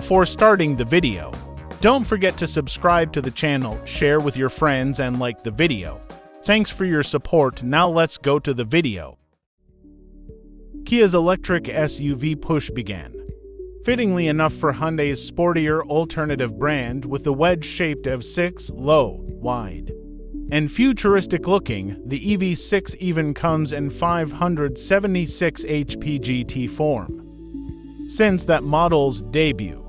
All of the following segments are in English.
Before starting the video, don't forget to subscribe to the channel, share with your friends, and like the video. Thanks for your support. Now let's go to the video. Kia's electric SUV push began. Fittingly enough for Hyundai's sportier alternative brand with the wedge-shaped EV6 low, wide, and futuristic-looking, the EV6 even comes in 576 HP GT form. Since that model's debut,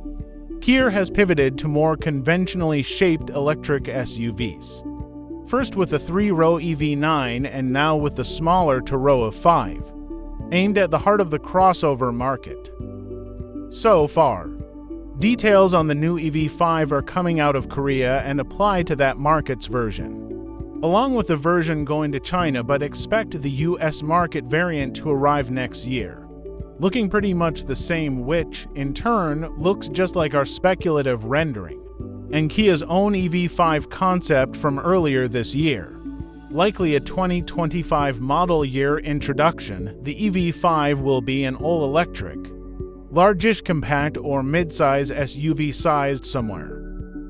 Kia has pivoted to more conventionally shaped electric SUVs. First with the 3-row EV9 and now with the smaller 2-row of 5, aimed at the heart of the crossover market. So far, details on the new EV5 are coming out of Korea and apply to that market's version, along with the version going to China, but expect the US market variant to arrive next year, looking pretty much the same, which, in turn, looks just like our speculative rendering and Kia's own EV5 concept from earlier this year. Likely a 2025 model year introduction, the EV5 will be an all-electric, largish compact or mid-size SUV sized somewhere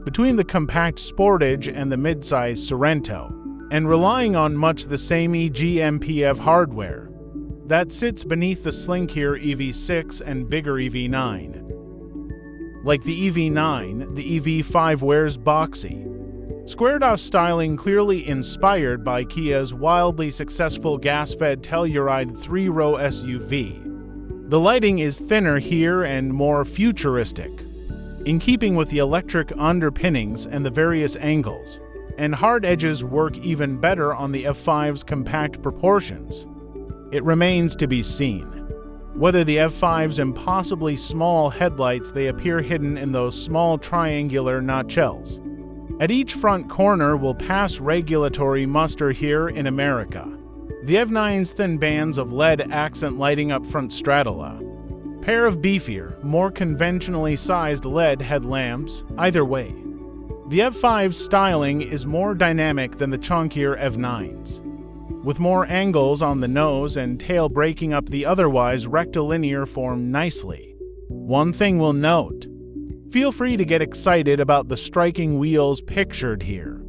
between the compact Sportage and the mid-size Sorento, and relying on much the same eGMPF hardware that sits beneath the slinkier EV6 and bigger EV9. Like the EV9, the EV5 wears BOXY, squared-off styling clearly inspired by Kia's wildly successful gas-fed Telluride 3-row SUV. The lighting is thinner here and more futuristic, in keeping with the electric underpinnings and the various angles, and hard edges work even better on the EV5's compact proportions. It remains to be seen whether the EV5's impossibly small headlights they appear hidden in those small triangular notches at each front corner will pass regulatory muster here in America. The EV9's thin bands of LED accent lighting up front straddle a pair of beefier, more conventionally sized LED headlamps either way. The EV5's styling is more dynamic than the chunkier EV9's, with more angles on the nose and tail breaking up the otherwise rectilinear form nicely. One thing we'll note: feel free to get excited about the striking wheels pictured here.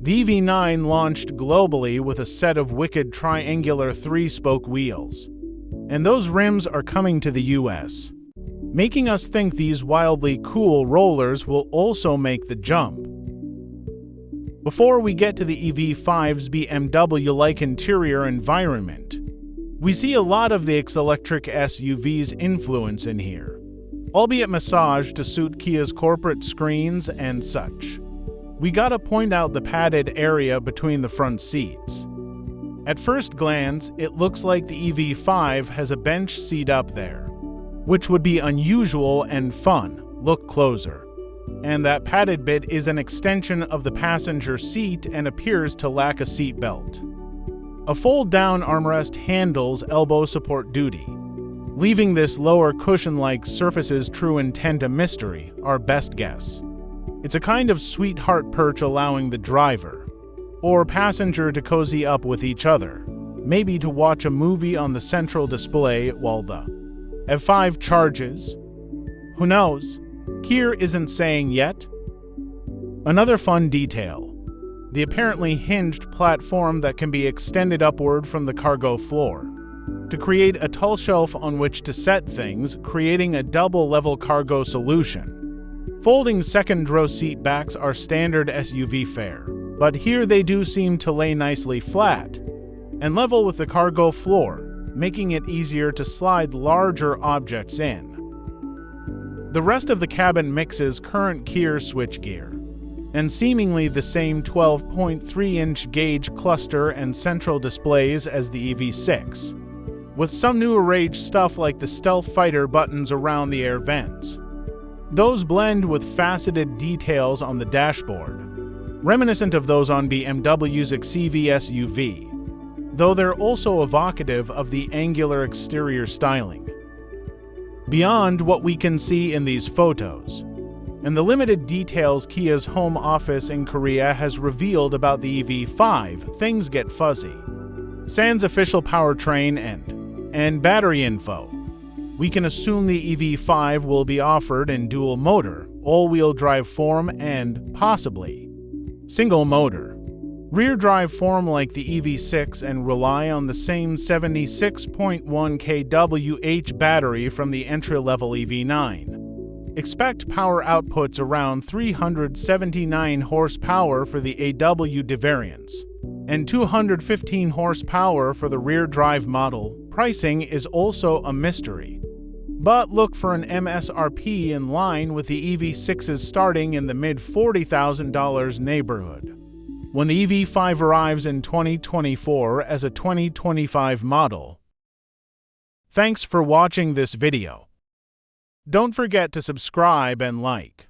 The EV9 launched globally with a set of wicked triangular 3-spoke wheels, and those rims are coming to the US, making us think these wildly cool rollers will also make the jump. Before we get to the EV5's BMW-like interior environment, we see a lot of the electric SUV's influence in here, albeit massaged to suit Kia's corporate screens and such. We gotta point out the padded area between the front seats. At first glance, it looks like the EV5 has a bench seat up there, which would be unusual and fun. Look closer. And that padded bit is an extension of the passenger seat and appears to lack a seat belt. A fold-down armrest handles elbow support duty, leaving this lower cushion-like surface's true intent a mystery, our best guess. It's a kind of sweetheart perch allowing the driver or passenger to cozy up with each other, maybe to watch a movie on the central display while the EV5 charges. Who knows? Kia isn't saying yet. Another fun detail: the apparently hinged platform that can be extended upward from the cargo floor to create a tall shelf on which to set things, creating a double-level cargo solution. Folding second-row seat backs are standard SUV fare, but here they do seem to lay nicely flat and level with the cargo floor, making it easier to slide larger objects in. The rest of the cabin mixes current Kia switchgear and seemingly the same 12.3-inch gauge cluster and central displays as the EV6, with some new age stuff like the stealth fighter buttons around the air vents. Those blend with faceted details on the dashboard, reminiscent of those on BMW's XEV SUV, though they're also evocative of the angular exterior styling. Beyond what we can see in these photos, and the limited details Kia's home office in Korea has revealed about the EV5, things get fuzzy. Sans official powertrain and battery info, We can assume the EV5 will be offered in dual motor, all-wheel drive form and, possibly, single motor rear drive form like the EV6 and rely on the same 76.1 kWh battery from the entry-level EV9. Expect power outputs around 379 horsepower for the AWD variants and 215 horsepower for the rear drive model. Pricing is also a mystery, but look for an MSRP in line with the EV6s starting in the mid-$40,000 neighborhood. When the EV5 arrives in 2024 as a 2025 model. Thanks for watching this video. Don't forget to subscribe and like.